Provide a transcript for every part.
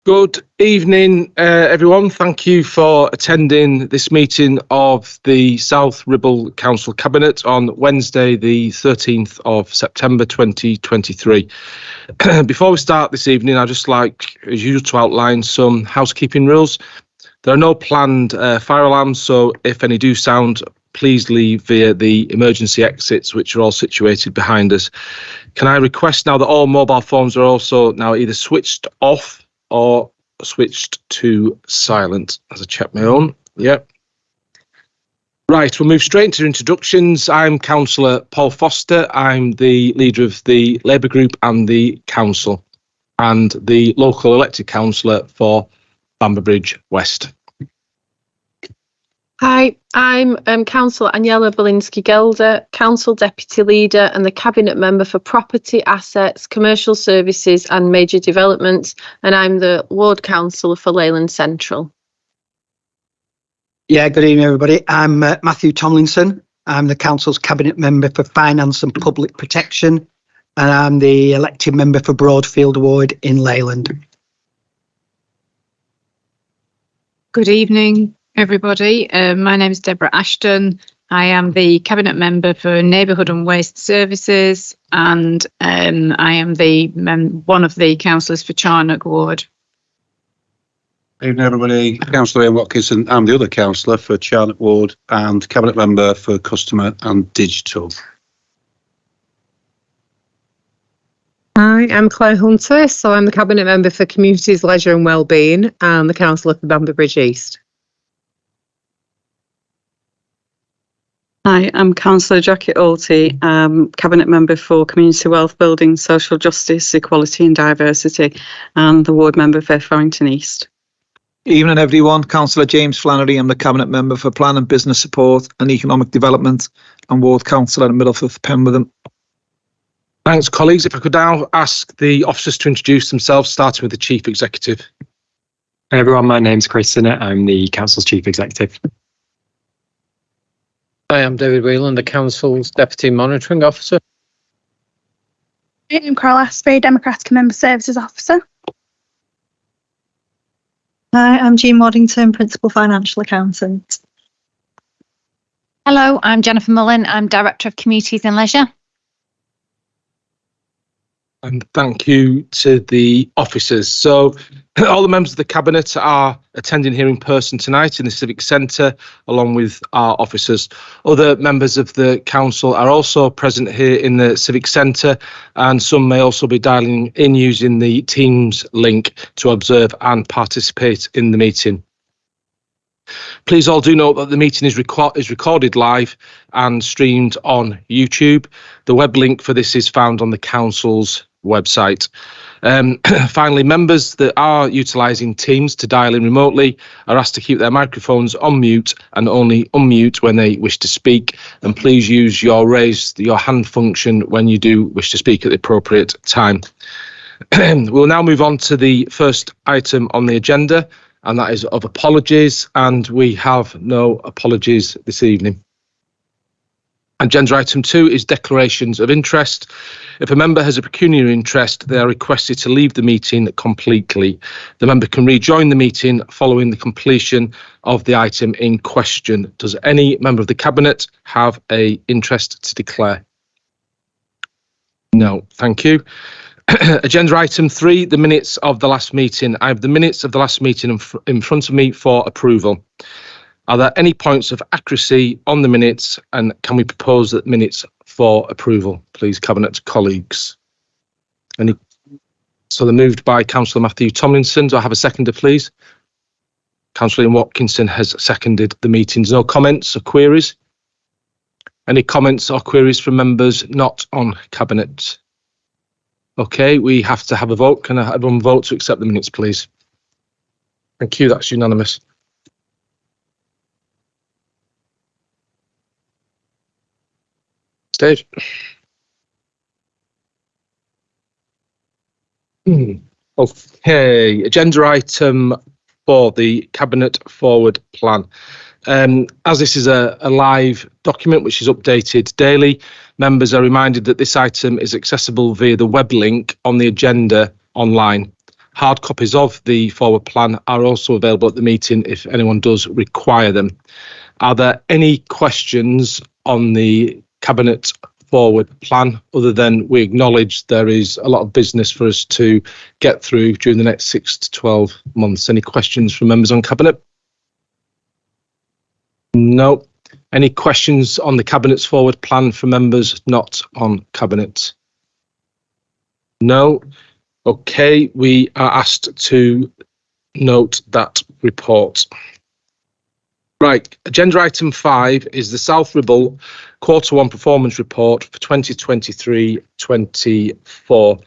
Good evening, everyone. Thank you for attending this meeting of the South Ribble Council Cabinet on Wednesday, the 13th of September 2023. Before we start this evening, I'd just like, as usual, to outline some housekeeping rules. There are no planned fire alarms, so if any do sound, please leave via the emergency exits, which are all situated behind us. Can I request now that all mobile phones are also now either switched off or switched to silent, as I check my own. Yep. Right, we'll move straight into introductions. I'm Councillor Paul Foster. I'm the leader of the Labour Group and the Council, and the local elected councillor for Bamber West. Hi, I'm Councillor Aniela Belinsky-Gelder, Council Deputy Leader and the Cabinet Member for Property, Assets, Commercial Services and Major Developments, and I'm the Ward Councillor for Leyland Central. Yeah, good evening, everybody. I'm Matthew Tomlinson. I'm the Council's Cabinet Member for Finance and Public Protection, and I'm the elected member for Broadfield Ward in Leyland. Good evening, everybody. My name is Deborah Ashton. I am the Cabinet Member for Neighbourhood and Waste Services, and I am one of the councillors for Charnock Ward. Evening, everybody. Councillor Ian Watkinson. I'm the other councillor for Charnock Ward and Cabinet Member for Customer and Digital. Hi, I'm Claire Hunter, so I'm the Cabinet Member for Communities, Leisure and Wellbeing and the Councillor for Bamber East. Hi, I'm Councillor Jackie Alty, Cabinet Member for Community Wealth Building, Social Justice, Equality and Diversity, and the Ward Member for Farrington East. Evening, everyone. Councillor James Flannery. I'm the Cabinet Member for Plan and Business Support and Economic Development and Ward Councillor in Middleford Penwitham. Thanks, colleagues. If I could now ask the officers to introduce themselves, starting with the Chief Executive. Hey everyone, my name's Chris Sinnott. I'm the Council's Chief Executive. Hi, I'm David Whelan, the Council's Deputy Monitoring Officer. I'm Carl Asprey, Democratic Member Services Officer. Hi, I'm Jean Waddington, Principal Financial Accountant. Hello, I'm Jennifer Mullen. I'm Director of Communities and Leisure. And thank you to the officers. So all the members of the Cabinet are attending here in person tonight in the Civic Centre, along with our officers. Other members of the Council are also present here in the Civic Centre, and some may also be dialing in using the Teams link to observe and participate in the meeting. Please all do note that the meeting is recorded live and streamed on YouTube. The web link for this is found on the Council's website. Finally, members that are utilising Teams to dial in remotely are asked to keep their microphones on mute and only unmute when they wish to speak. And please use your raise your hand function when you do wish to speak at the appropriate time. We'll now move on to the first item on the agenda, and that is of apologies, and we have no apologies this evening. Agenda item 2 is declarations of interest. If a member has a pecuniary interest, they are requested to leave the meeting completely. The member can rejoin the meeting following the completion of the item in question. Does any member of the Cabinet have an interest to declare? No, thank you. Agenda item 3, the minutes of the last meeting. I have the minutes of the last meeting in front of me for approval. Are there any points of accuracy on the minutes, and can we propose the minutes for approval, please, Cabinet colleagues? So they're moved by Councillor Matthew Tomlinson. Do I have a seconder, please? Councillor Ian Watkinson has seconded the meetings. No comments or queries? Any comments or queries from members not on Cabinet? Okay, we have to have a vote. Can I have everyone vote to accept the minutes, please? Thank you, that's unanimous. Stage. Okay, agenda item 4, the Cabinet Forward Plan. As this is a live document which is updated daily, members are reminded that this item is accessible via the web link on the agenda online. Hard copies of the forward plan are also available at the meeting if anyone does require them. Are there any questions on the Cabinet forward plan, other than we acknowledge there is a lot of business for us to get through during the next 6 to 12 months? Any questions from members on Cabinet? No. Any questions on the Cabinet's forward plan for members not on Cabinet? No. Okay, we are asked to note that report. Right, agenda item 5 is the South Ribble Q1 performance report for 2023-24.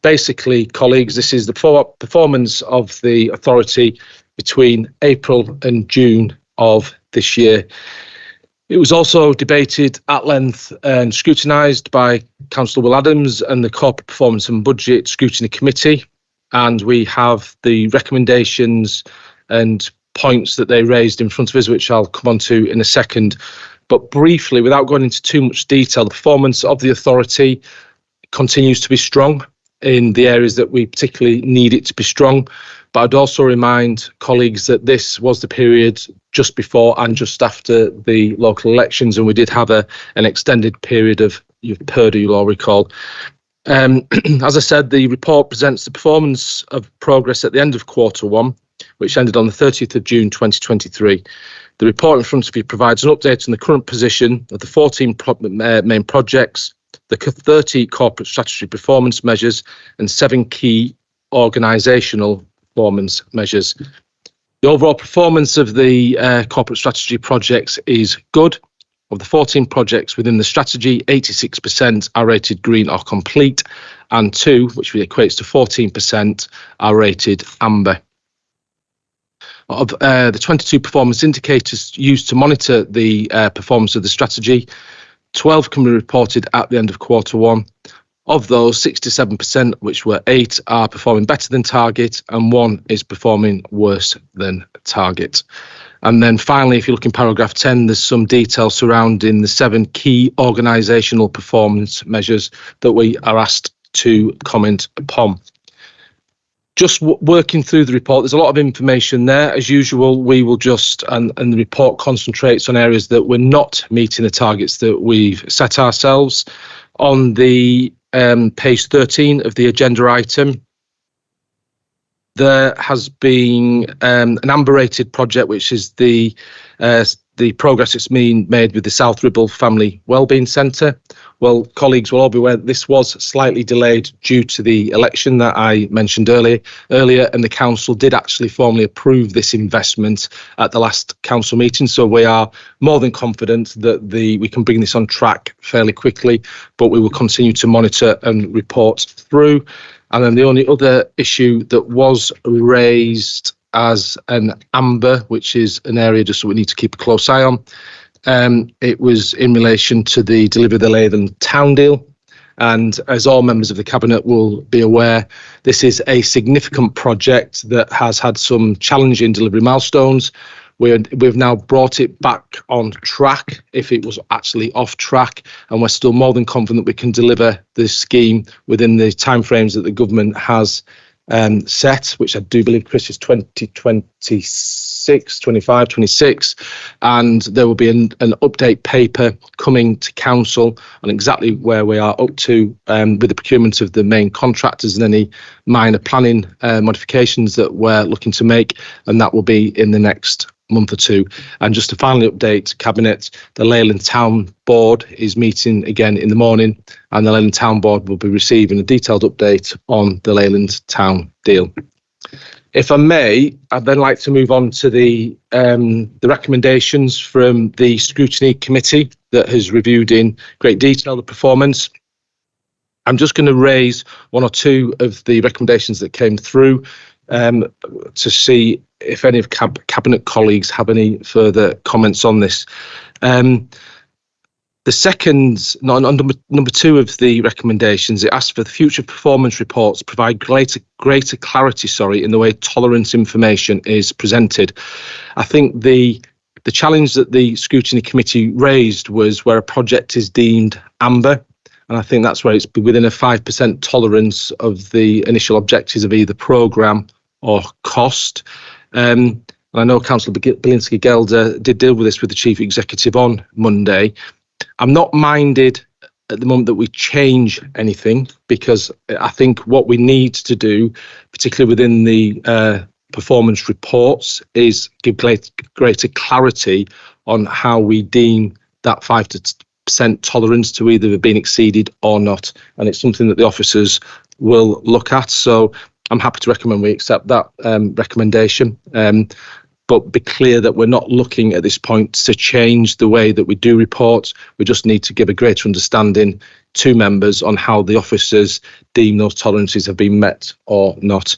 Basically, colleagues, this is the performance of the authority between April and June of this year. It was also debated at length and scrutinised by Councillor Will Adams and the Corporate Performance and Budget Scrutiny Committee, and we have the recommendations and points that they raised in front of us, which I'll come on to in a second. But briefly, without going into too much detail, the performance of the authority continues to be strong in the areas that we particularly need it to be strong. But I'd also remind colleagues that this was the period just before and just after the local elections, and we did have an extended period of purdah, you'll all recall. As I said, the report presents the performance of progress at the end of Q1, which ended on the 30th of June 2023. The report in front of you provides an update on the current position of the 14 main projects, the 30 corporate strategy performance measures, and 7 key organisational performance measures. The overall performance of the corporate strategy projects is good. Of the 14 projects within the strategy, 86% are rated green or complete, and 2, which equates to 14%, are rated amber. Of the 22 performance indicators used to monitor the performance of the strategy, 12 can be reported at the end of Q1. Of those, 67%, which were 8, are performing better than target, and 1 is performing worse than target. And then finally, if you look in paragraph 10, there's some detail surrounding the 7 key organisational performance measures that we are asked to comment upon. Just working through the report, there's a lot of information there. As usual, we will just, and the report concentrates on areas that we're not meeting the targets that we've set ourselves. On the page 13 of the agenda item, there has been an amber-rated project, which is the progress that's been made with the South Ribble Family Wellbeing Centre. Well, colleagues will all be aware that this was slightly delayed due to the election that I mentioned earlier, and the council did actually formally approve this investment at the last council meeting. So we are more than confident that we can bring this on track fairly quickly, but we will continue to monitor and report through. And then the only other issue that was raised as an amber, which is an area just we need to keep a close eye on, it was in relation to the delivery of the Leyland Town deal. And as all members of the Cabinet will be aware, this is a significant project that has had some challenging delivery milestones. We've now brought it back on track, if it was actually off track, and we're still more than confident we can deliver this scheme within the timeframes that the government has set, which I do believe, Chris, is 2026, 25, 26, and there will be an update paper coming to council on exactly where we are up to with the procurement of the main contractors and any minor planning modifications that we're looking to make, and that will be in the next month or two. And just to finally update Cabinet, the Leyland Town Board is meeting again in the morning, and the Leyland Town Board will be receiving a detailed update on the Leyland Town deal. If I may, I'd then like to move on to the recommendations from the Scrutiny Committee that has reviewed in great detail the performance. I'm just going to raise 1 or 2 of the recommendations that came through to see if any of Cabinet colleagues have any further comments on this. The second, number 2 of the recommendations, it asks for the future performance reports provide greater clarity, in the way tolerance information is presented. I think the challenge that the Scrutiny Committee raised was where a project is deemed amber, And I think that's where it's within a 5% tolerance of the initial objectives of either programme or cost. And I know Councillor Bilinski-Gelder did deal with this with the Chief Executive on Monday. I'm not minded at the moment that we change anything, because I think what we need to do, particularly within the performance reports, is give greater clarity on how we deem that 5% tolerance to either have been exceeded or not. And it's something that the officers will look at. So I'm happy to recommend we accept that recommendation. But be clear that we're not looking at this point to change the way that we do reports. We just need to give a greater understanding to members on how the officers deem those tolerances have been met or not.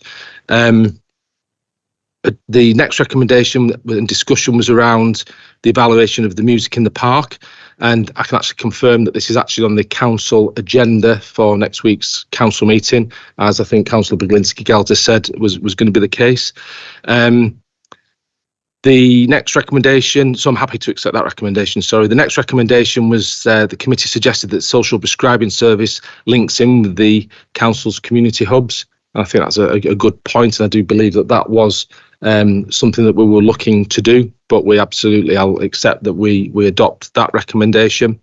The next recommendation and discussion was around the evaluation of the music in the park. And I can actually confirm that this is actually on the council agenda for next week's council meeting, as I think Councillor Bilinski-Gelder said was going to be the case. The next recommendation, so I'm happy to accept that recommendation, sorry. The next recommendation was the committee suggested that social prescribing service links in with the council's community hubs. And I think that's a good point, and I do believe that that was something that we were looking to do, but I'll accept that we adopt that recommendation.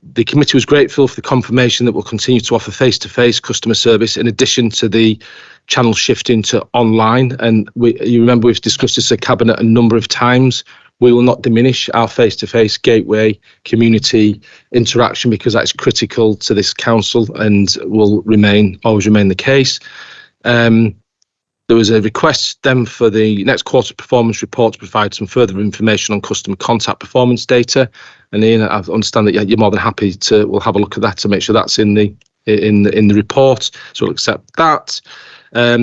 The committee was grateful for the confirmation that we'll continue to offer face-to-face customer service in addition to the channel shifting to online. And you remember we've discussed this at Cabinet a number of times. We will not diminish our face-to-face gateway community interaction, because that's critical to this council and will always remain the case. There was a request then for the next quarter performance report to provide some further information on customer contact performance data. And Ian, I understand that you're more than happy we'll have a look at that to make sure that's in the report. So we'll accept that. We're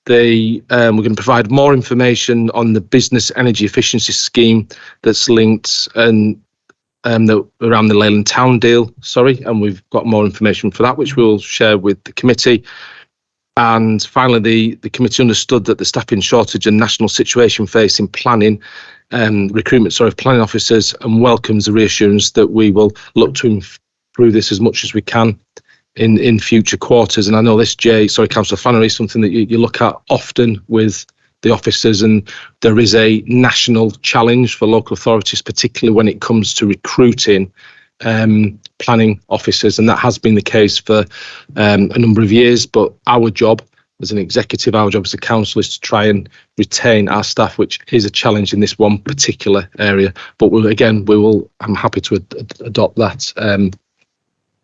going to provide more information on the business energy efficiency scheme that's linked and around the Leyland Town deal. And we've got more information for that, which we'll share with the committee. And finally, the committee understood that the staffing shortage and national situation facing planning recruitment of planning officers, and welcomes the reassurance that we will look to improve this as much as we can in future quarters. And I know this, Councillor Flannery, is something that you look at often with the officers, and there is a national challenge for local authorities, particularly when it comes to recruiting planning officers, and that has been the case for a number of years. But our job as an executive, our job as a council, is to try and retain our staff, which is a challenge in this one particular area. But I'm happy to adopt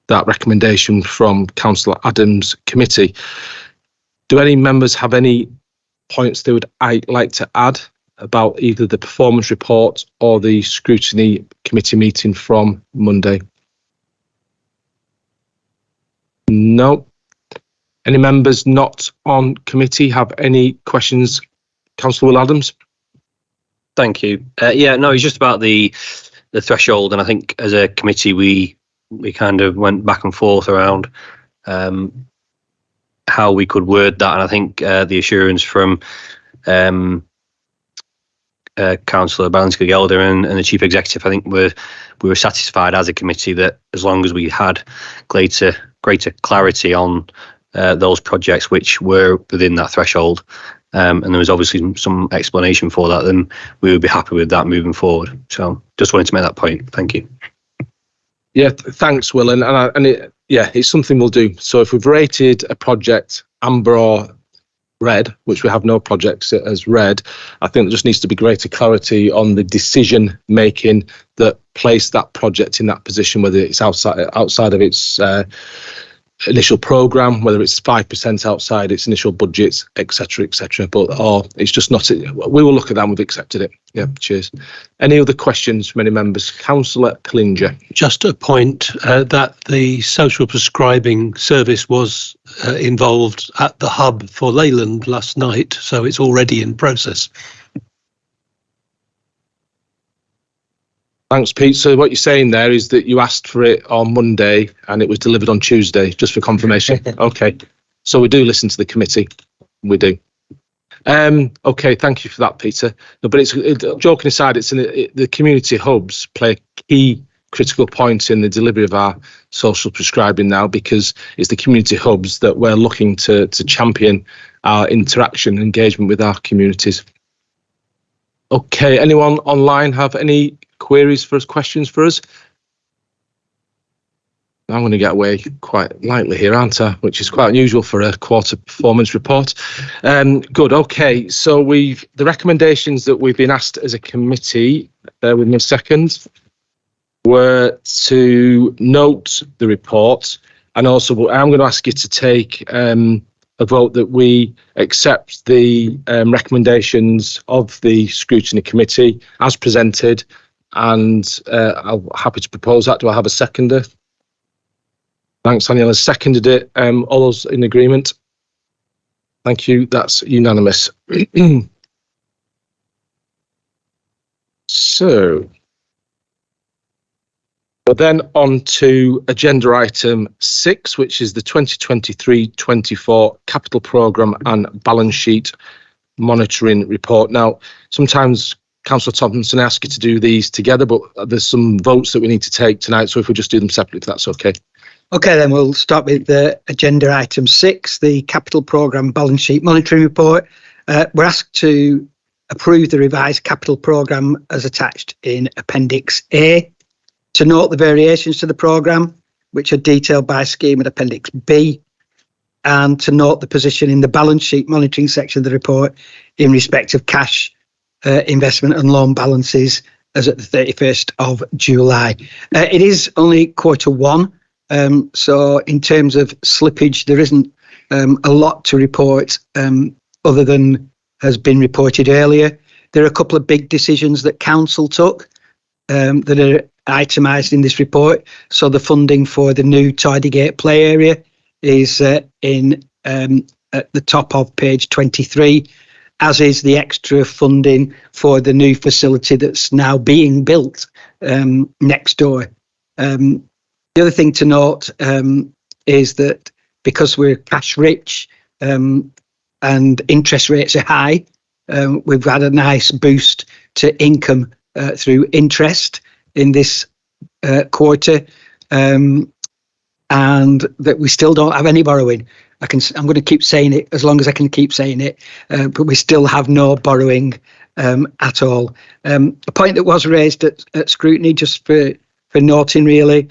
that recommendation from Councillor Adams' committee. Do any members have any points they would like to add about either the performance report or the scrutiny committee meeting from Monday? No. Any members not on committee have any questions? Councillor Will Adams. Thank you. It's just about the threshold, and I think as a committee we kind of went back and forth around how we could word that, and I think the assurance from Councillor Bilinski-Gelder and the Chief Executive, I think we were satisfied as a committee that as long as we had greater clarity on those projects which were within that threshold, and there was obviously some explanation for that, then we would be happy with that moving forward. So just wanted to make that point. Thank you. Yeah, thanks, Will. It's something we'll do. So if we've rated a project amber or red, which we have no projects as red, I think there just needs to be greater clarity on the decision making that placed that project in that position, whether it's outside of its initial programme, whether it's 5% outside its initial budgets, etc., or it's just not. We will look at that and we've accepted it. Yeah, cheers. Any other questions from any members? Councillor Killinger. Just a point that the social prescribing service was involved at the hub for Leyland last night, so it's already in process. Thanks, Pete. So what you're saying there is that you asked for it on Monday and it was delivered on Tuesday, just for confirmation. Okay. So we do listen to the committee. We do. Okay, thank you for that, Peter. No, but it's joking aside, it's the community hubs play a key critical point in the delivery of our social prescribing now, because it's the community hubs that we're looking to champion our interaction and engagement with our communities. Okay, anyone online have any queries for us, questions for us? I'm going to get away quite lightly here, aren't I? Which is quite unusual for a quarter performance report. Good. Okay. So the recommendations that we've been asked as a committee, bear with me a second, were to note the report, and also I'm going to ask you to take a vote that we accept the recommendations of the scrutiny committee as presented, and I'm happy to propose that. Do I have a seconder? Thanks, Danielle has seconded it. All those in agreement? Thank you. That's unanimous. So, we're then on to agenda item 6, which is the 2023-24 capital programme and balance sheet monitoring report. Now, sometimes Councillor Tomlinson asks you to do these together, but there's some votes that we need to take tonight. So if we just do them separately, if that's okay. Okay, then we'll start with the agenda item 6, the capital programme balance sheet monitoring report. We're asked to approve the revised capital programme as attached in Appendix A, to note the variations to the programme, which are detailed by scheme at Appendix B, and to note the position in the balance sheet monitoring section of the report in respect of cash, investment and loan balances as at the 31st of July. It is only quarter one. So in terms of slippage, there isn't a lot to report other than has been reported earlier. There are a couple of big decisions that council took that are itemised in this report. So the funding for the new Tidygate play area is at the top of page 23, as is the extra funding for the new facility that's now being built next door. The other thing to note is that because we're cash rich and interest rates are high, we've had a nice boost to income through interest in this quarter, and that we still don't have any borrowing. I'm going to keep saying it as long as I can keep saying it, but we still have no borrowing at all. A point that was raised at scrutiny, just for noting really,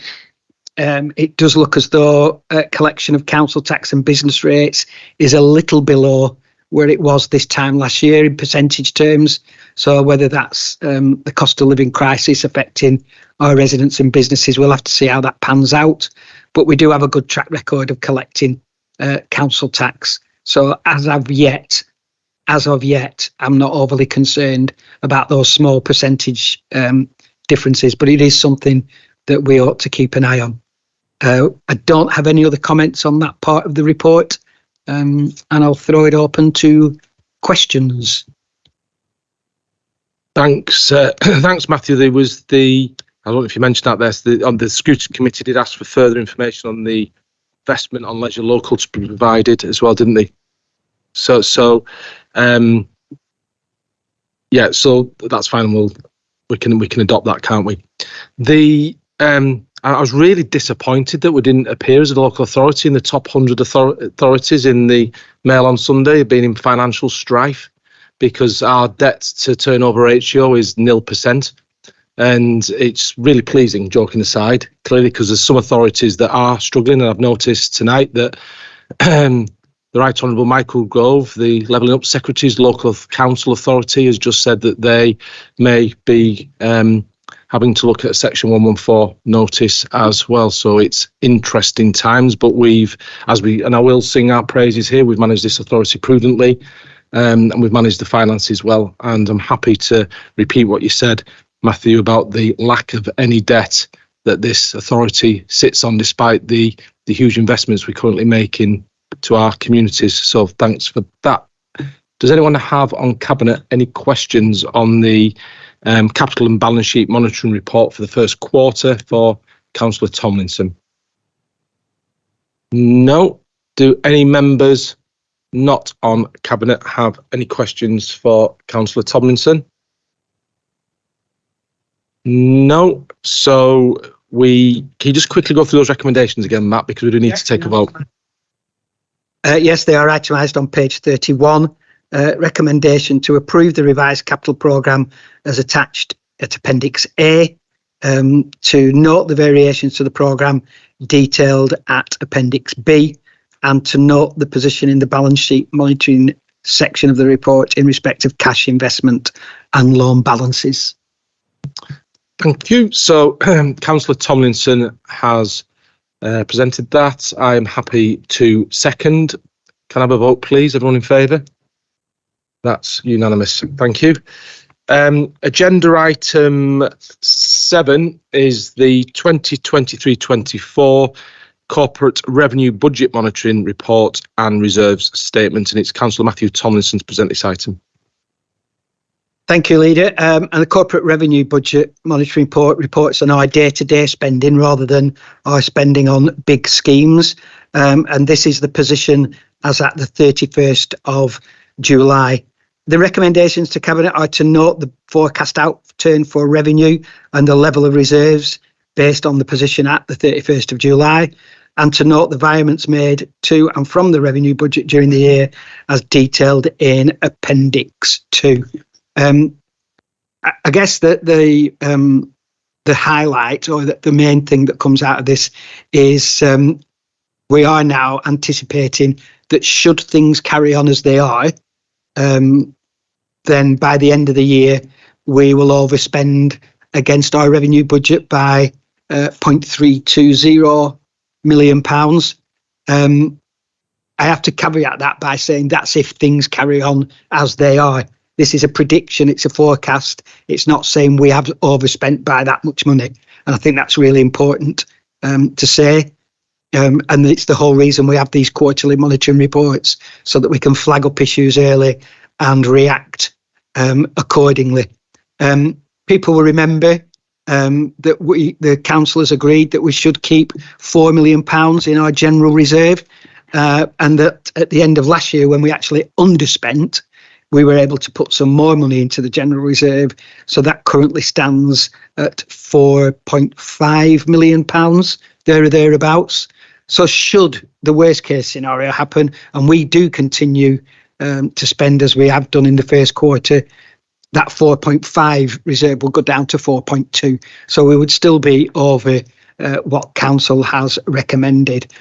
it does look as though a collection of council tax and business rates is a little below where it was this time last year in percentage terms. So whether that's the cost of living crisis affecting our residents and businesses, we'll have to see how that pans out. But we do have a good track record of collecting council tax. So as of yet, I'm not overly concerned about those small percentage differences, but it is something that we ought to keep an eye on. I don't have any other comments on that part of the report, and I'll throw it open to questions. Thanks, thanks, Matthew. There was I don't know if you mentioned that the scrutiny committee did ask for further information on the investment on leisure local to be provided as well, didn't they? So yeah, so that's fine. We can adopt that, can't we? I was really disappointed that we didn't appear as a local authority in the top 100 authorities in the Mail on Sunday, being in financial strife, because our debt to turnover ratio is 0%. And it's really pleasing, joking aside, clearly, because there's some authorities that are struggling. And I've noticed tonight that the Right Honourable Michael Gove, the Levelling Up Secretary's local council authority, has just said that they may be having to look at a Section 114 notice as well. So it's interesting times, but and I will sing our praises here, we've managed this authority prudently, and we've managed the finances well. And I'm happy to repeat what you said, Matthew, about the lack of any debt that this authority sits on, despite the huge investments we currently make to our communities. So thanks for that. Does anyone have on Cabinet any questions on the capital and balance sheet monitoring report for the first quarter for Councillor Tomlinson? No. Do any members not on Cabinet have any questions for Councillor Tomlinson? No. So can you just quickly go through those recommendations again, Matt, because we do need to take a vote. Yes, they are itemised on page 31. Recommendation to approve the revised capital programme as attached at Appendix A, to note the variations to the programme detailed at Appendix B, and to note the position in the balance sheet monitoring section of the report in respect of cash investment and loan balances. Thank you. So Councillor Tomlinson has presented that. I am happy to second. Can I have a vote, please? Everyone in favour? That's unanimous. Thank you. Agenda item 7 is the 2023-24 Corporate Revenue Budget Monitoring Report and Reserves Statement, and it's Councillor Matthew Tomlinson to present this item. Thank you, Leader. And the Corporate Revenue Budget Monitoring Report reports on our day-to-day spending rather than our spending on big schemes. And this is the position as at the 31st of July. The recommendations to Cabinet are to note the forecast outturn for revenue and the level of reserves based on the position at the 31st of July, and to note the variance made to and from the revenue budget during the year as detailed in Appendix 2. I guess that the highlight, or the main thing that comes out of this is we are now anticipating that should things carry on as they are, then by the end of the year we will overspend against our revenue budget by £0.320 million. I have to caveat that by saying that's if things carry on as they are. This is a prediction, it's a forecast. It's not saying we have overspent by that much money. And I think that's really important to say. And it's the whole reason we have these quarterly monitoring reports, so that we can flag up issues early and react accordingly. People will remember that the councillors agreed that we should keep £4 million in our general reserve, and that at the end of last year, when we actually underspent, we were able to put some more money into the general reserve. So that currently stands at £4.5 million, there or thereabouts. So should the worst case scenario happen, and we do continue to spend as we have done in the first quarter, that 4.5 reserve will go down to 4.2. So we would still be over what council has recommended.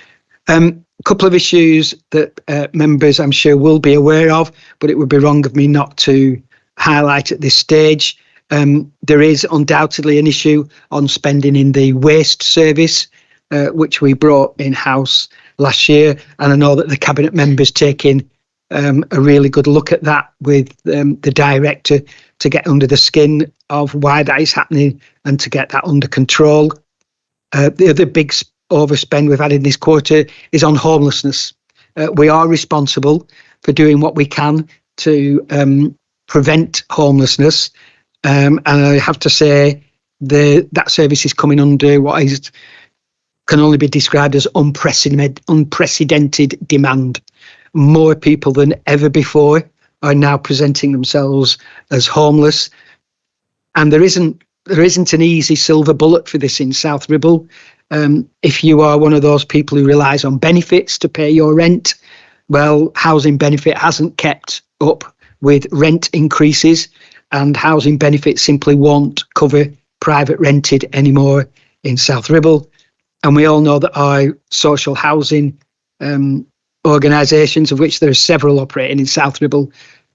A couple of issues that members I'm sure will be aware of, but it would be wrong of me not to highlight at this stage. There is undoubtedly an issue on spending in the waste service, which we brought in-house last year. And I know that the Cabinet members taking a really good look at that with the director to get under the skin of why that is happening and to get that under control. The other big overspend we've had in this quarter is on homelessness. We are responsible for doing what we can to prevent homelessness. And I have to say that service is coming under what can only be described as unprecedented demand. More people than ever before are now presenting themselves as homeless, and there isn't an easy silver bullet for this in South Ribble. If you are one of those people who relies on benefits to pay your rent, well, housing benefit hasn't kept up with rent increases, and housing benefit simply won't cover private rented anymore in South Ribble. And we all know that our social housing organisations, of which there are several operating in South Ribble,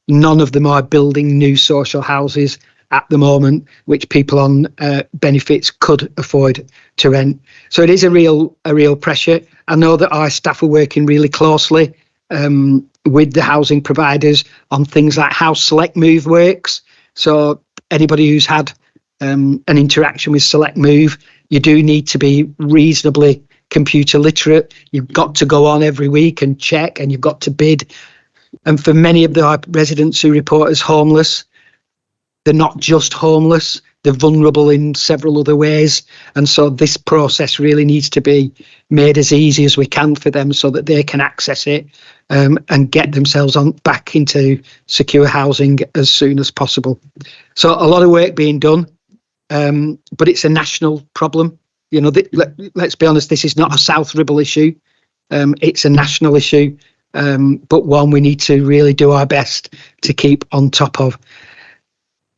none of them are building new social houses at the moment, which people on benefits could afford to rent. So it is a real pressure. I know that our staff are working really closely with the housing providers on things like how Select Move works. So anybody who's had an interaction with Select Move, you do need to be reasonably computer literate. You've got to go on every week and check, and you've got to bid. And for many of the residents who report as homeless, they're not just homeless, they're vulnerable in several other ways. And so this process really needs to be made as easy as we can for them so that they can access it and get themselves back into secure housing as soon as possible. So a lot of work being done, but it's a national problem. let's be honest, this is not a South Ribble issue. It's a national issue, but one we need to really do our best to keep on top of.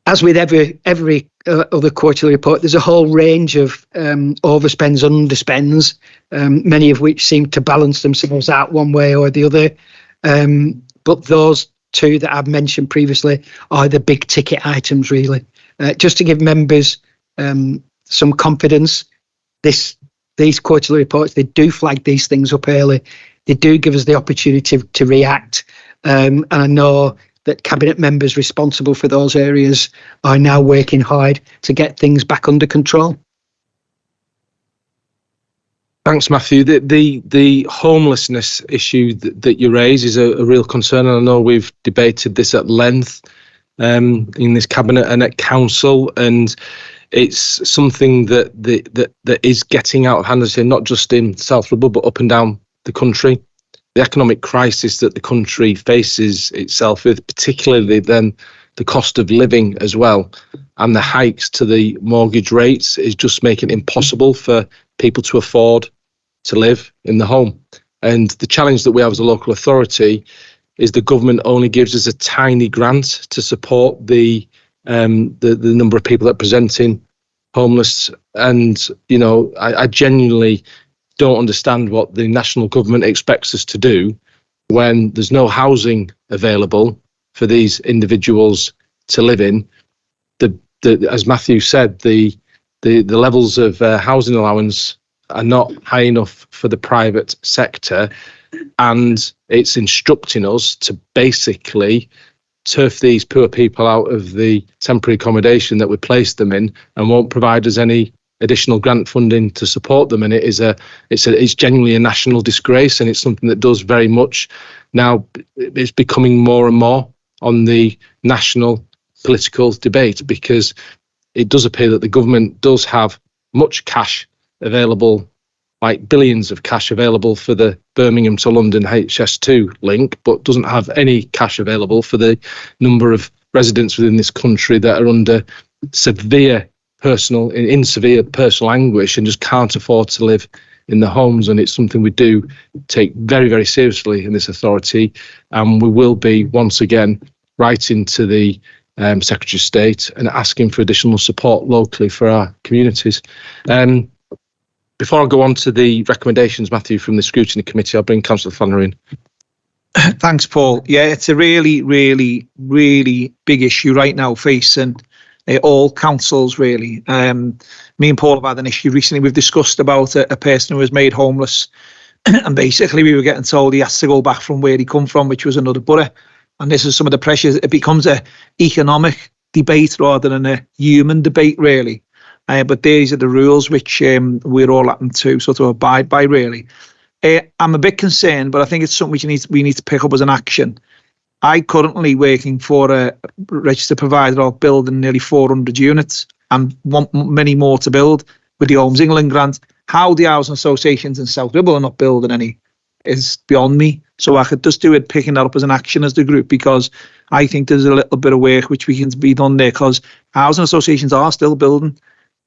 As with every other quarterly report, there's a whole range of overspends and underspends, many of which seem to balance themselves out one way or the other. But those two that I've mentioned previously are the big ticket items, really. Just to give members some confidence, these quarterly reports, they do flag these things up early. They do give us the opportunity to react. And I know that cabinet members responsible for those areas are now working hard to get things back under control. Thanks, Matthew. The homelessness issue that you raise is a real concern, and I know we've debated this at length in this cabinet and at council, and it's something that is getting out of hand, as I say, not just in South Ribble but up and down the country. The economic crisis that the country faces itself with, particularly then the cost of living as well, and the hikes to the mortgage rates, is just making it impossible for people to afford to live in the home. And the challenge that we have as a local authority is the government only gives us a tiny grant to support the number of people that are presenting homeless. And, I genuinely don't understand what the national government expects us to do when there's no housing available for these individuals to live in. As Matthew said, the levels of housing allowance are not high enough for the private sector, and it's instructing us to basically turf these poor people out of the temporary accommodation that we placed them in, and won't provide us any additional grant funding to support them. And it's genuinely a national disgrace, and it's something that does very much now, it's becoming more and more on the national political debate, because it does appear that the government does have much cash available, like billions of cash available for the Birmingham to London HS2 link, but doesn't have any cash available for the number of residents within this country that are under severe personal anguish and just can't afford to live in the homes. And it's something we do take very, very seriously in this authority, and we will be once again writing to the Secretary of State and asking for additional support locally for our communities. Before I go on to the recommendations, Matthew, from the Scrutiny Committee, I'll bring Councillor Flannery in. Thanks, Paul. Yeah, it's a really, really, really big issue right now facing all councils, really. Me and Paul have had an issue recently. We've discussed about a person who was made homeless, and basically we were getting told he has to go back from where he come from, which was another borough. And this is some of the pressures. It becomes a economic debate rather than a human debate, really. But these are the rules which we're all having to sort of abide by, really. I'm a bit concerned, but I think it's something we need to pick up as an action. I currently working for a registered provider of building nearly 400 units and want many more to build with the Homes England grant. How the housing associations in South Ribble are not building any is beyond me. So I could just do it picking that up as an action as the group, because I think there's a little bit of work which we can be done there, because housing associations are still building,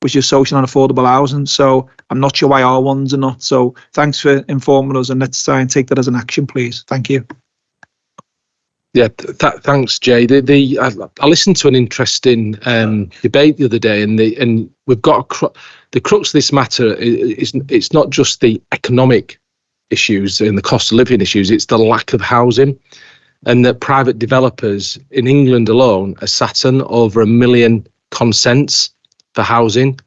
which is social and affordable housing. So I'm not sure why our ones are not. So thanks for informing us, and let's try and take that as an action, please. Thank you. Yeah, thanks, Jay. I listened to an interesting debate the other day, and we've got the crux of this matter is it's not just the economic issues and the cost of living issues, it's the lack of housing, and that private developers in England alone are sat on over 1 million consents for housing,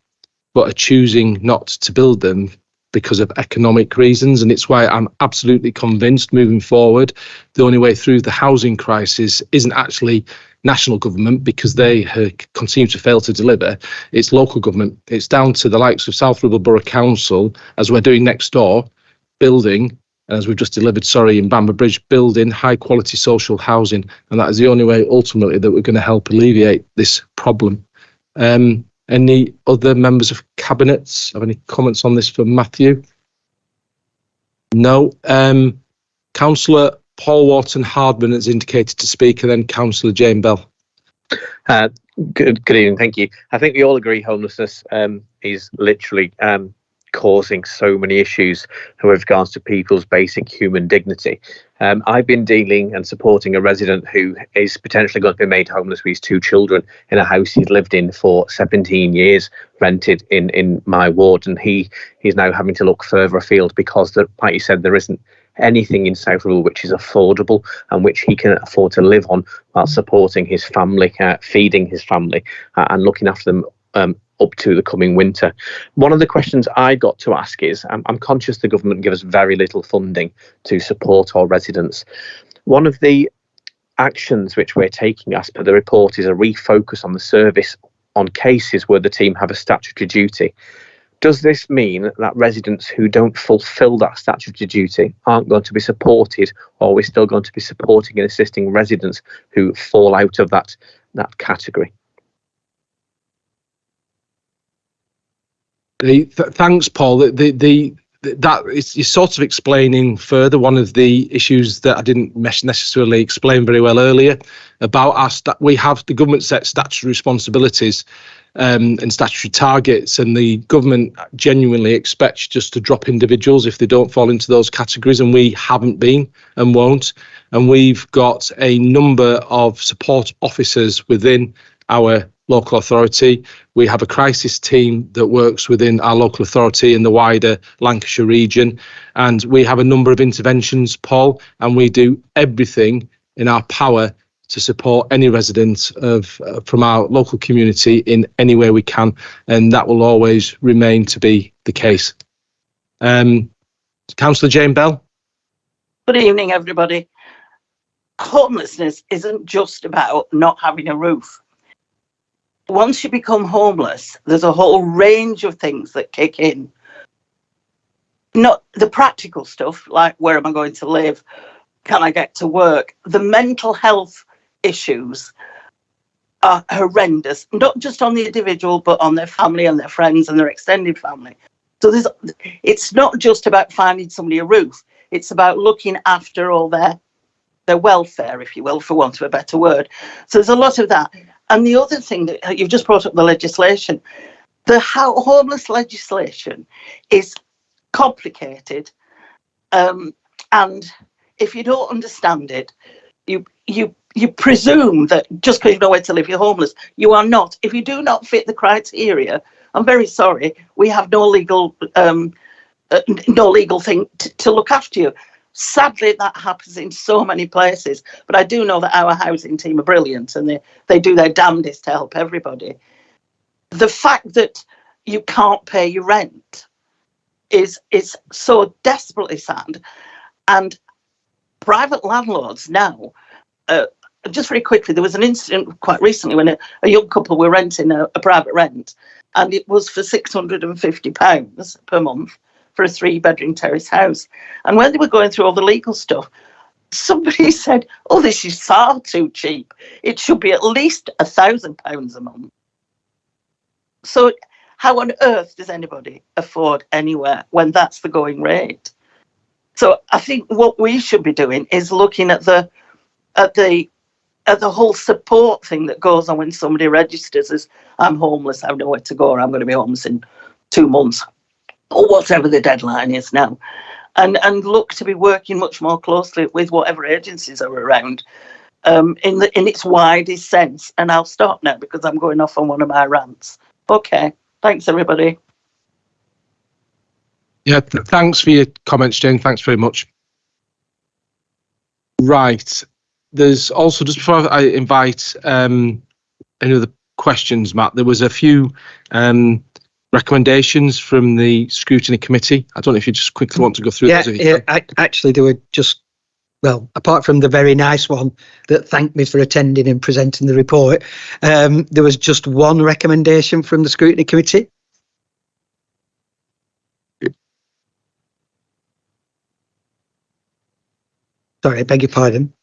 but are choosing not to build them because of economic reasons. And it's why I'm absolutely convinced moving forward, the only way through the housing crisis isn't actually national government, because they continue to fail to deliver. It's local government. It's down to the likes of South Ribble Borough Council, as we're doing next door, building, and as we've just delivered, in Bamber Bridge, building high quality social housing. And that is the only way ultimately that we're going to help alleviate this problem. Any other members of Cabinet have any comments on this for Matthew? No. Councillor Paul Wharton Hardman has indicated to speak, and then Councillor Jane Bell. Good evening, thank you. I think we all agree homelessness is literally causing so many issues with regards to people's basic human dignity. I've been dealing and supporting a resident who is potentially going to be made homeless with his 2 children in a house he's lived in for 17 years, rented in my ward, and he's now having to look further afield because, like you said, there isn't anything in South Ribble which is affordable and which he can afford to live on while supporting his family, feeding his family, and looking after them up to the coming winter. One of the questions I got to ask is, I'm conscious the government gives us very little funding to support our residents. One of the actions which we're taking as per the report is a refocus on the service on cases where the team have a statutory duty. Does this mean that residents who don't fulfil that statutory duty aren't going to be supported, or are we still going to be supporting and assisting residents who fall out of that category? Thanks, Paul. That is, you're sort of explaining further one of the issues that I didn't necessarily explain very well earlier about we have the government set statutory responsibilities and statutory targets, and the government genuinely expects just to drop individuals if they don't fall into those categories, and we haven't been and won't. And we've got a number of support officers within our local authority. We have a crisis team that works within our local authority in the wider Lancashire region, and we have a number of interventions, Paul, and we do everything in our power to support any resident from our local community in any way we can, and that will always remain to be the case. Councillor Jane Bell. Good evening, everybody. Homelessness isn't just about not having a roof. Once you become homeless, there's a whole range of things that kick in. Not the practical stuff, like where am I going to live? Can I get to work? The mental health issues are horrendous, not just on the individual, but on their family and their friends and their extended family. So it's not just about finding somebody a roof. It's about looking after all their welfare, if you will, for want of a better word. So there's a lot of that. And the other thing that you've just brought up, the legislation, the homeless legislation is complicated. And if you don't understand it, you presume that just because you know where to live, you're homeless. You are not. If you do not fit the criteria, I'm very sorry, we have no legal thing to look after you. Sadly, that happens in so many places, but I do know that our housing team are brilliant and they do their damnedest to help everybody. The fact that you can't pay your rent is so desperately sad. And private landlords now, just very quickly, there was an incident quite recently when a young couple were renting a private rent, and it was for £650 per month for a 3-bedroom terrace house. And when they were going through all the legal stuff, somebody said, oh, this is far too cheap. It should be at least £1,000 a month. So how on earth does anybody afford anywhere when that's the going rate? So I think what we should be doing is looking at the whole support thing that goes on when somebody registers as I'm homeless, I have nowhere to go, or I'm going to be homeless in 2 months, or whatever the deadline is now, and look to be working much more closely with whatever agencies are around in its widest sense. And I'll stop now because I'm going off on one of my rants. Okay, thanks everybody. Yeah, thanks for your comments, Jane. Thanks very much. Right, there's also, just before I invite any other questions, Matt, there was a few recommendations from the scrutiny committee. I don't know if you just quickly want to go through those. Yeah, actually, they were just, well, apart from the very nice one that thanked me for attending and presenting the report, there was just one recommendation from the scrutiny committee. Sorry, I beg your pardon.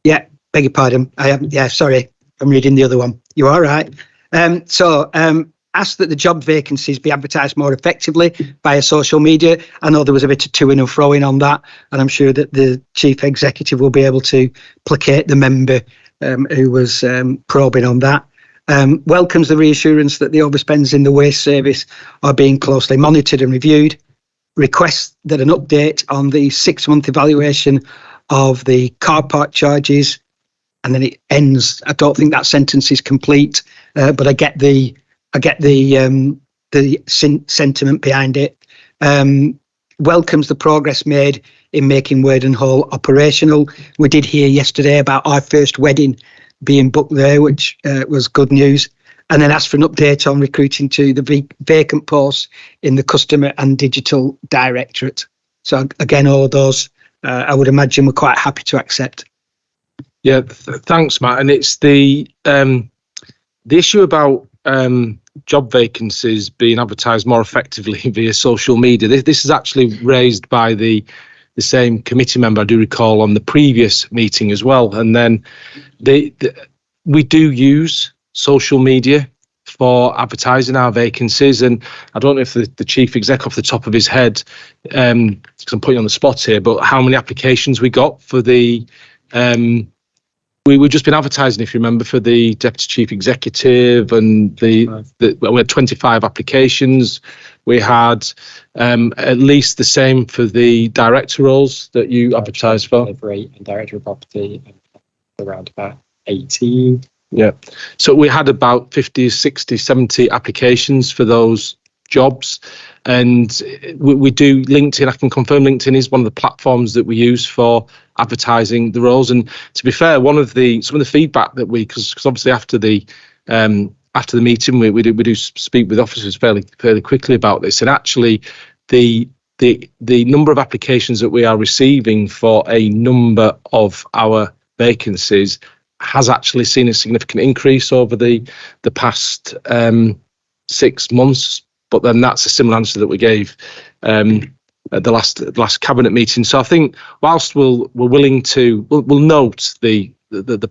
Yeah, beg your pardon. I am. Yeah, sorry, I'm reading the other one. You are right. Asked that the job vacancies be advertised more effectively via social media. I know there was a bit of to-ing and fro-ing on that, and I'm sure that the chief executive will be able to placate the member who was probing on that. welcomes the reassurance that the overspends in the waste service are being closely monitored and reviewed, requests that an update on the 6-month evaluation of the car park charges, and then it ends. I don't think that sentence is complete, but I get the sentiment behind it. Welcomes the progress made in making Worden Hall operational. We did hear yesterday about our first wedding being booked there, which was good news. And then asked for an update on recruiting to the vacant posts in the Customer and Digital Directorate. So again, all of those, I would imagine, we're quite happy to accept. Yeah, thanks, Matt. And it's the issue about job vacancies being advertised more effectively via social media. This is actually raised by the same committee member, I do recall, on the previous meeting as well. And then we do use social media for advertising our vacancies, and I don't know if the chief exec off the top of his head, because I'm putting you on the spot here, but how many applications we got for the we've just been advertising, if you remember, for the deputy chief executive, and we had 25 applications. We had at least the same for the director roles that you advertised for. Delivery and director of property, around about 18. Yeah. So we had about 50, 60, 70 applications for those jobs. And we do LinkedIn. I can confirm LinkedIn is one of the platforms that we use for advertising the roles. And to be fair, some of the feedback that because obviously after the meeting we do speak with officers fairly quickly about this. And actually, the number of applications that we are receiving for a number of our vacancies has actually seen a significant increase over the past 6 months. But then that's a similar answer that we gave at the last cabinet meeting. So I think whilst we're willing to, we'll note the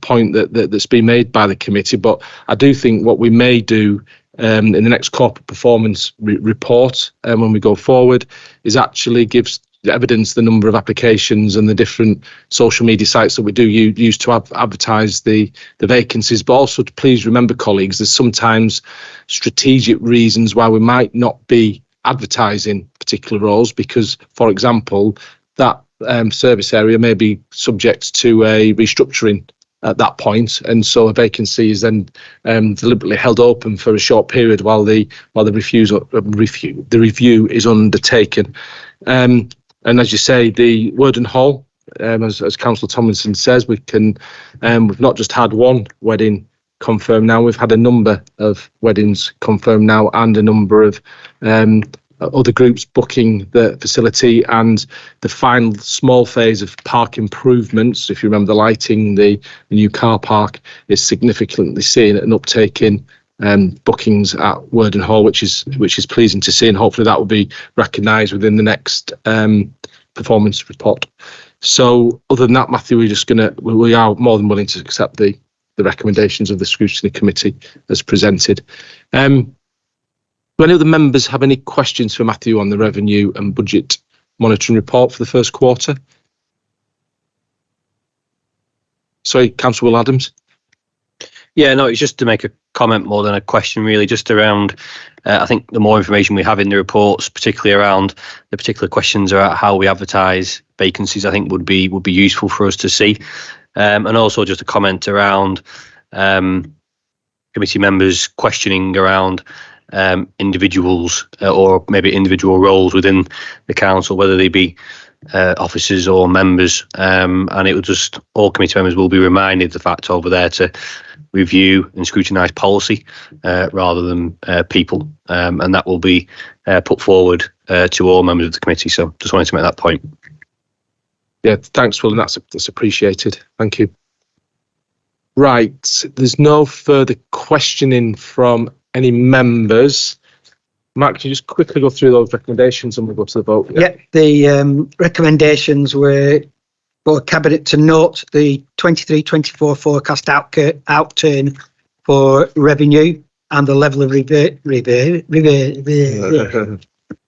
point that's been made by the committee, but I do think what we may do in the next corporate performance report when we go forward is actually gives evidence the number of applications and the different social media sites that we do use to advertise the vacancies. But also, please remember, colleagues, there's sometimes strategic reasons why we might not be advertising particular roles, because, for example, that service area may be subject to a restructuring at that point, and so a vacancy is then deliberately held open for a short period while the review is undertaken. And as you say, the Worden Hall, as Councillor Tomlinson says, we've not just had one wedding confirmed now, we've had a number of weddings confirmed now, and a number of other groups booking the facility, and the final small phase of park improvements, if you remember the lighting, the new car park, is significantly seeing an uptake in bookings at Worden Hall, which is pleasing to see, and hopefully that will be recognised within the next performance report. So other than that, Matthew, we are more than willing to accept the recommendations of the scrutiny committee as presented. Do any of the members have any questions for Matthew on the revenue and budget monitoring report for the first quarter? Sorry, Councillor Will Adams. Yeah, no, it's just to make a comment more than a question, really, just around, I think the more information we have in the reports, particularly around the particular questions about how we advertise vacancies, I think would be useful for us to see. And also just a comment around committee members questioning around individuals or maybe individual roles within the council, whether they be officers or members, and it will just, all committee members will be reminded the fact over there to review and scrutinise policy rather than people, and that will be put forward to all members of the committee. So just wanted to make that point. Yeah, thanks, Will, and that's appreciated. Thank you. Right, there's no further questioning from any members. Mark, can you just quickly go through those recommendations and we'll go to the vote? Yeah, the recommendations were for Cabinet to note the 23-24 forecast outturn for revenue and the level of the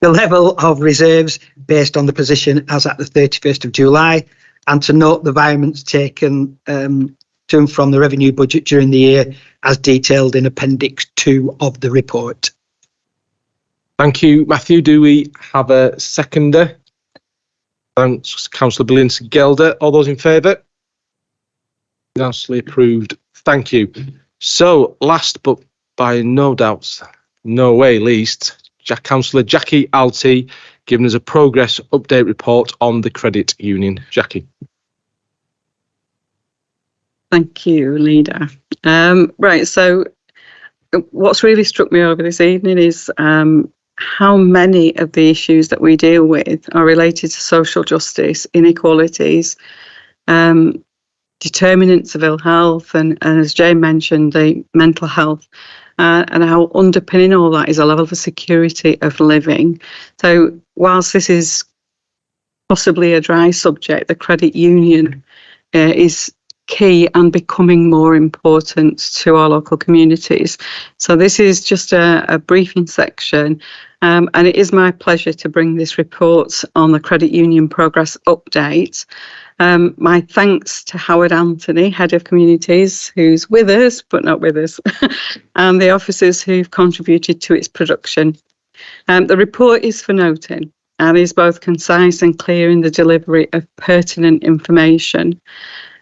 level of reserves based on the position as at the 31st of July, and to note the variance taken to and from the revenue budget during the year as detailed in Appendix 2 of the report. Thank you, Matthew. Do we have a seconder? Thanks, Councillor Belinsky-Gelder. All those in favour? Unanimously approved. Thank you. So, last but by no doubt, no way least, Councillor Jackie Alty giving us a progress update report on the credit union. Jackie. Thank you, Leader. Right, so what's really struck me over this evening is how many of the issues that we deal with are related to social justice, inequalities, determinants of ill health, and as Jane mentioned, the mental health, and how underpinning all that is a level of security of living. So whilst this is possibly a dry subject, the credit union is key and becoming more important to our local communities. So this is just a briefing section, and it is my pleasure to bring this report on the credit union progress update. My thanks to Howard Anthony, Head of Communities, who's with us but not with us, and the officers who've contributed to its production. The report is for noting and is both concise and clear in the delivery of pertinent information.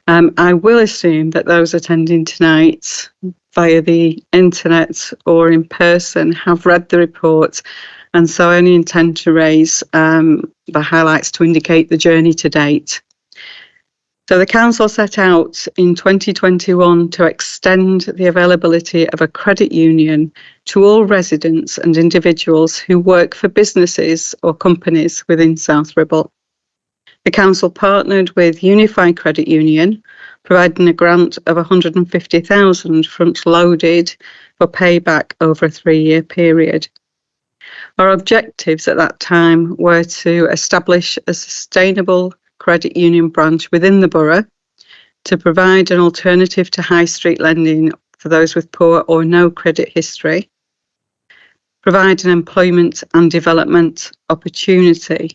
I will assume that those attending tonight via the internet or in person have read the report, and so I only intend to raise the highlights to indicate the journey to date. So the Council set out in 2021 to extend the availability of a credit union to all residents and individuals who work for businesses or companies within South Ribble. The Council partnered with Unify Credit Union, providing a grant of £150,000 front-loaded for payback over a 3-year period. Our objectives at that time were to establish a sustainable credit union branch within the borough, to provide an alternative to high street lending for those with poor or no credit history, provide an employment and development opportunity.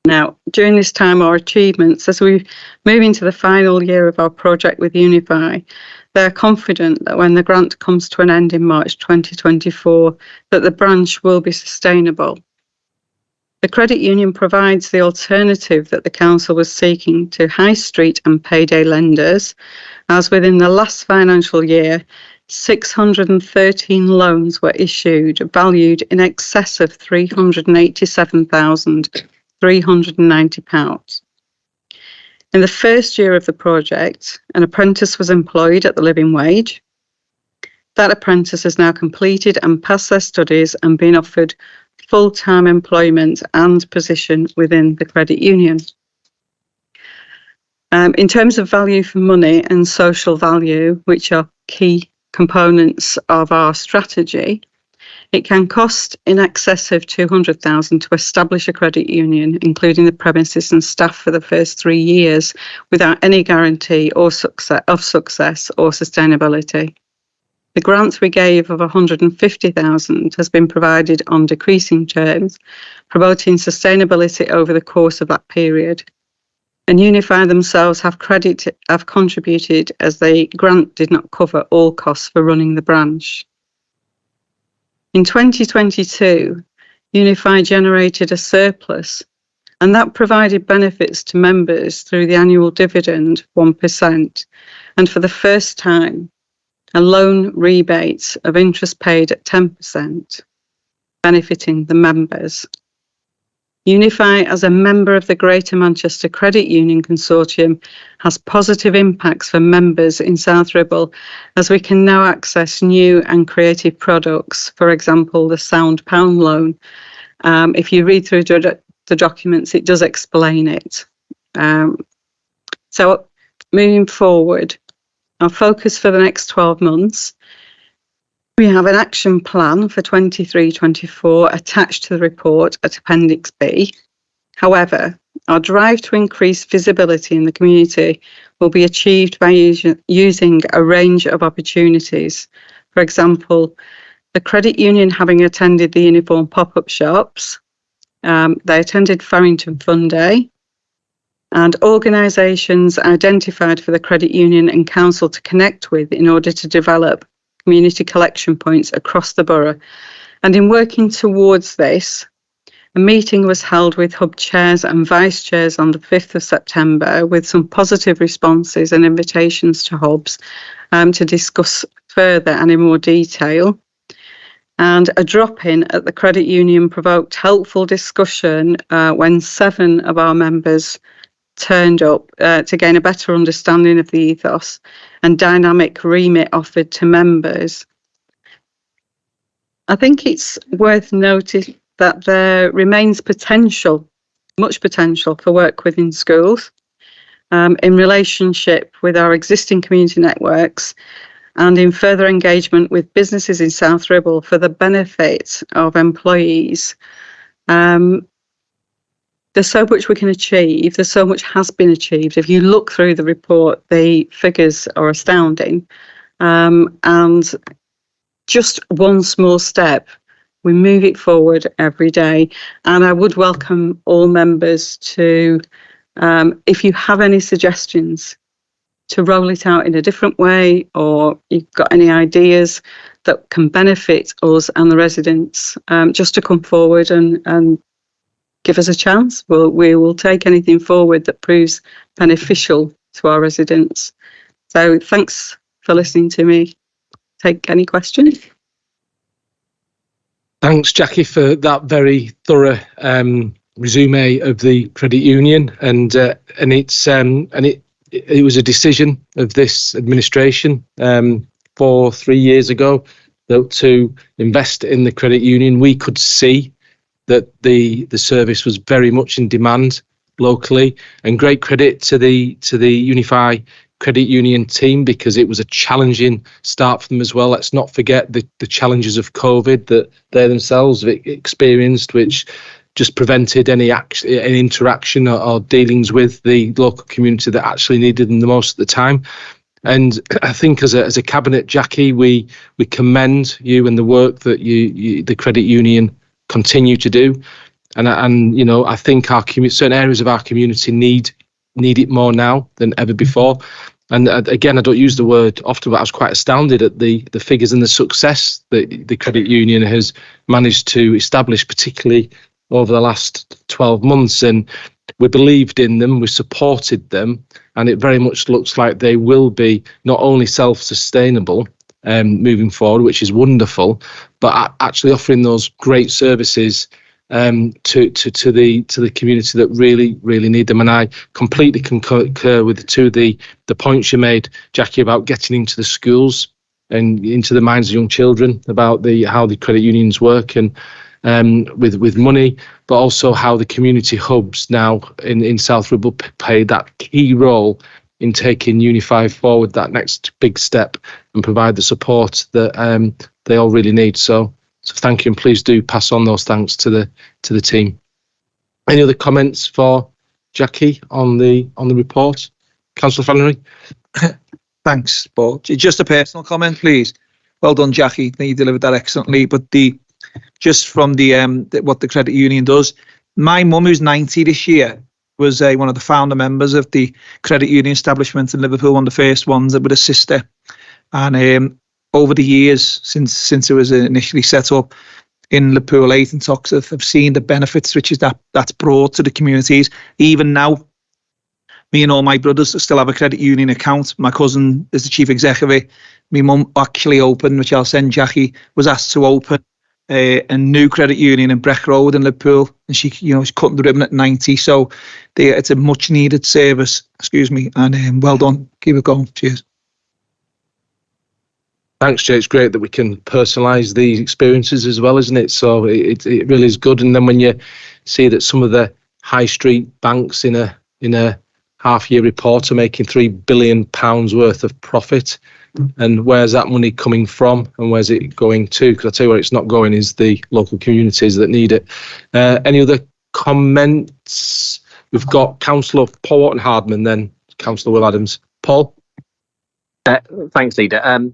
Now, during this time, our achievements, as we move into the final year of our project with Unify, they're confident that when the grant comes to an end in March 2024, that the branch will be sustainable. The credit union provides the alternative that the council was seeking to high street and payday lenders, as within the last financial year, 613 loans were issued, valued in excess of £387,390. In the first year of the project, an apprentice was employed at the living wage. That apprentice has now completed and passed their studies and been offered full-time employment and position within the credit union. In terms of value for money and social value, which are key components of our strategy, it can cost in excess of £200,000 to establish a credit union, including the premises and staff for the first 3 years, without any guarantee or success or sustainability. The grant we gave of £150,000 has been provided on decreasing terms, promoting sustainability over the course of that period. And Unify themselves have contributed, as the grant did not cover all costs for running the branch. In 2022, Unify generated a surplus, and that provided benefits to members through the annual dividend, 1%, and for the first time, a loan rebate of interest paid at 10%, benefiting the members. Unify, as a member of the Greater Manchester Credit Union Consortium, has positive impacts for members in South Ribble, as we can now access new and creative products, for example, the Sound Pound loan. If you read through the documents, it does explain it. So moving forward, our focus for the next 12 months, we have an action plan for 23-24 attached to the report at Appendix B. However, our drive to increase visibility in the community will be achieved by using a range of opportunities. For example, the credit union having attended the uniform pop-up shops, they attended Farrington Fun Day, and organisations identified for the credit union and council to connect with in order to develop community collection points across the borough. And in working towards this, a meeting was held with hub chairs and vice chairs on the 5th of September with some positive responses and invitations to hubs to discuss further and in more detail. And a drop-in at the credit union provoked helpful discussion when 7 of our members turned up to gain a better understanding of the ethos and dynamic remit offered to members. I think it's worth noting that there remains potential, much potential for work within schools in relationship with our existing community networks and in further engagement with businesses in South Ribble for the benefit of employees. There's so much we can achieve. There's so much has been achieved. If you look through the report, the figures are astounding. And just one small step, we move it forward every day. And I would welcome all members to, if you have any suggestions, to roll it out in a different way, or you've got any ideas that can benefit us and the residents, just to come forward and give us a chance. We will take anything forward that proves beneficial to our residents. So thanks for listening to me. Take any questions. Thanks, Jackie, for that very thorough resume of the credit union, and it was a decision of this administration 3 years ago that to invest in the credit union. We could see that the service was very much in demand locally, and great credit to the Unify Credit Union team, because it was a challenging start for them as well. Let's not forget the challenges of COVID that they themselves have experienced, which just prevented any interaction or dealings with the local community that actually needed them the most at the time. And I think as a cabinet, Jackie, we commend you and the work that the credit union continue to do. And you know, I think certain areas of our community need it more now than ever before. And again, I don't use the word often, but I was quite astounded at the figures and the success that the credit union has managed to establish, particularly over the last 12 months. And we believed in them, we supported them, and it very much looks like they will be not only self-sustainable moving forward, which is wonderful, but actually offering those great services to the community that really need them. And I completely concur with the points you made, Jackie, about getting into the schools and into the minds of young children about how the credit unions work, and with money, but also how the community hubs now in South Ribble play that key role in taking Unify forward that next big step and provide the support that they all really need. So thank you, and please do pass on those thanks to the team. Any other comments for Jackie on the report? Councillor Flannery. Thanks, Paul. Just a personal comment, please. Well done, Jackie. You delivered that excellently. But just from what the credit union does, my mum, who's 90 this year, was one of the founder members of the credit union establishment in Liverpool, one of the first ones with a sister. And over the years since it was initially set up in Liverpool 8 and Toxteth, I've seen the benefits which is that's brought to the communities. Even now, me and all my brothers still have a credit union account. My cousin is the chief executive. My mum actually opened, which I'll send Jackie, was asked to open a new credit union in Breck Road in Liverpool, and she's cutting the ribbon at 90. So it's a much needed service. Excuse me, and well done. Keep it going. Cheers. Thanks, Jay. It's great that we can personalise these experiences as well, isn't it? So it really is good. And then when you see that some of the high street banks in a half-year report are making £3 billion worth of profit, and where's that money coming from and where's it going to? Because I tell you where it's not going is the local communities that need it. Any other comments? We've got Councillor Paul Wharton-Hardman, then Councillor Will Adams. Paul? Thanks, Leader.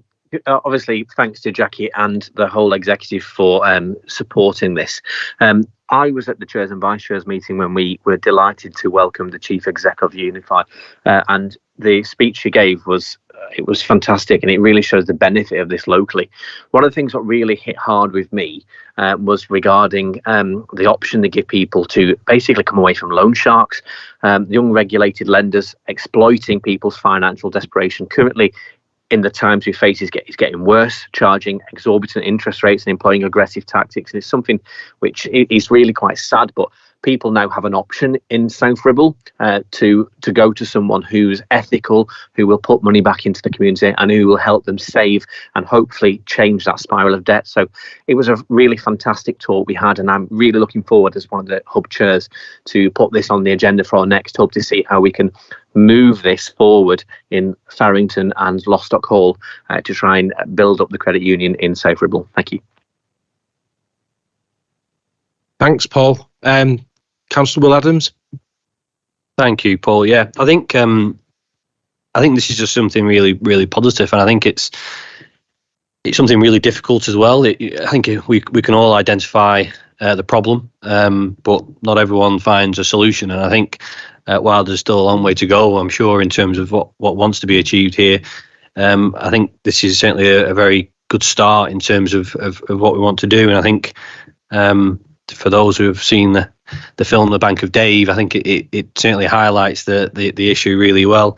obviously, thanks to Jackie and the whole executive for supporting this. I was at the Chairs and Vice Chairs meeting when we were delighted to welcome the Chief Exec of Unify, and the speech she gave was fantastic, and it really shows the benefit of this locally. One of the things that really hit hard with me was regarding the option to give people to basically come away from loan sharks, young regulated lenders exploiting people's financial desperation. Currently, in the times we face, is getting worse, charging exorbitant interest rates and employing aggressive tactics. And it's something which is really quite sad, but people now have an option in South Ribble to go to someone who's ethical, who will put money back into the community and who will help them save and hopefully change that spiral of debt. So it was a really fantastic talk we had, and I'm really looking forward as one of the hub chairs to put this on the agenda for our next hub to see how we can move this forward in Farrington and Lostock Hall to try and build up the credit union in South Ribble. Thank you. Thanks, Paul. Councillor Will Adams. Thank you, Paul. Yeah, I think this is just something really, really positive, and I think it's something really difficult as well. I think we can all identify the problem, but not everyone finds a solution. And I think while there's still a long way to go, I'm sure, in terms of what wants to be achieved here, I think this is certainly a very good start in terms of what we want to do. And I think for those who have seen the film The Bank of Dave, I think it certainly highlights the issue really well.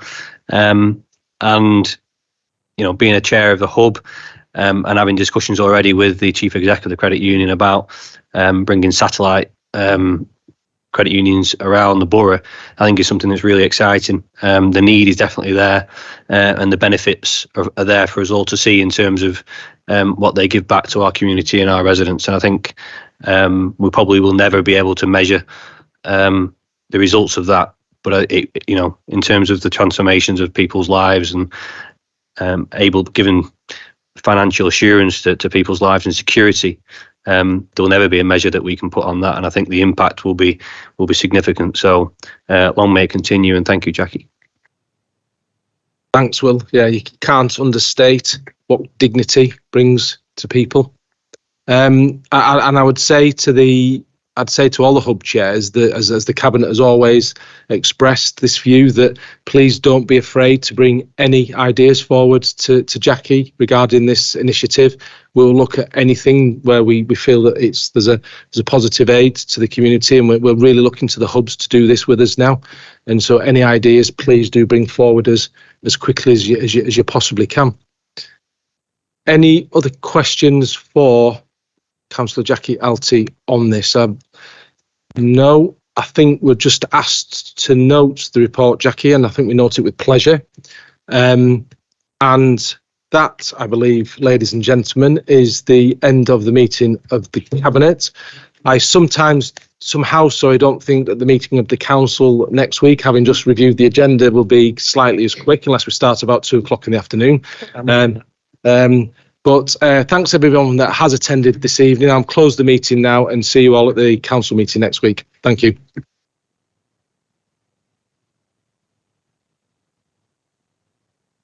And being a chair of the hub and having discussions already with the chief exec of the credit union about bringing satellite credit unions around the borough, I think is something that's really exciting. The need is definitely there, and the benefits are there for us all to see in terms of what they give back to our community and our residents. And I think we probably will never be able to measure the results of that, but in terms of the transformations of people's lives and giving financial assurance to people's lives and security, there will never be a measure that we can put on that, and I think the impact will be significant. So long may it continue, and thank you, Jackie. Thanks, Will. Yeah, you can't understate what dignity brings to people. And I would say to all the hub chairs that, as the cabinet has always expressed this view, that please don't be afraid to bring any ideas forward to Jackie regarding this initiative. We'll look at anything where we feel that there's a positive aid to the community, and we're really looking to the hubs to do this with us now. And so any ideas, please do bring forward as quickly as you possibly can. Any other questions for Councillor Jackie Alty on this? No, I think we're just asked to note the report, Jackie, and I think we note it with pleasure. And that, I believe, ladies and gentlemen, is the end of the meeting of the Cabinet. I somehow, so I don't think that the meeting of the council next week, having just reviewed the agenda, will be slightly as quick unless we start about 2 o'clock in the afternoon. But thanks everyone that has attended this evening. I'll close the meeting now and see you all at the council meeting next week. Thank you.